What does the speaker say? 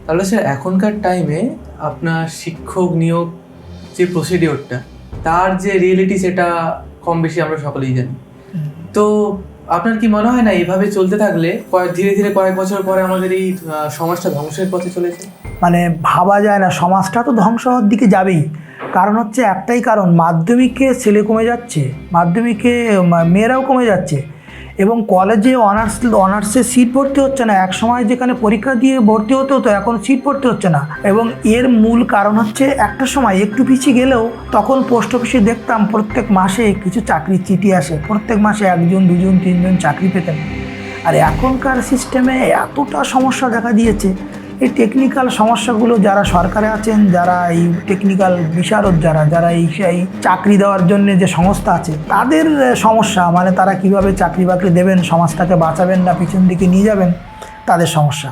তাহলে স্যার এখনকার টাইমে আপনার শিক্ষক নিয়োগ যে প্রসিডিওরটা, তার যে রিয়েলিটি সেটা কম বেশি আমরা সকলেই জানি। তো আপনার কি মনে হয় না এইভাবে চলতে থাকলে ধীরে ধীরে কয়েক বছর পরে আমাদের এই সমাজটা ধ্বংসের পথে চলেছে? মানে ভাবা যায় না, সমাজটা তো ধ্বংস হওয়ার দিকে যাবেই। কারণ হচ্ছে একটাই কারণ, মাধ্যমিকে ছেলে কমে যাচ্ছে, মাধ্যমিকে মেয়েরাও কমে যাচ্ছে, এবং কলেজে অনার্সে সিট ভর্তি হচ্ছে না। এক সময় যেখানে পরীক্ষা দিয়ে ভর্তি হতে হতো, এখন সিট ভর্তি হচ্ছে না। এবং এর মূল কারণ হচ্ছে, একটা সময় একটু পিছিয়ে গেলেও তখন পোস্ট অফিসে দেখতাম প্রত্যেক মাসে কিছু চাকরির চিঠি আসে, প্রত্যেক মাসে 1 জন 2 জন 3 জন চাকরি পেতেন। আর এখনকার সিস্টেমে এতটা সমস্যা দেখা দিয়েছে, এই টেকনিক্যাল সমস্যাগুলো যারা সরকারে আছেন, যারা এই টেকনিক্যাল বিশারদ, যারা এই চাকরি দেওয়ার জন্য যে সংস্থা আছে, তাদের সমস্যা। মানে তারা কিভাবে চাকরি বাকরি দেবেন, সমাজটাকে বাঁচাবেন না পিছন দিকে নিয়ে যাবেন, তাদের সমস্যা।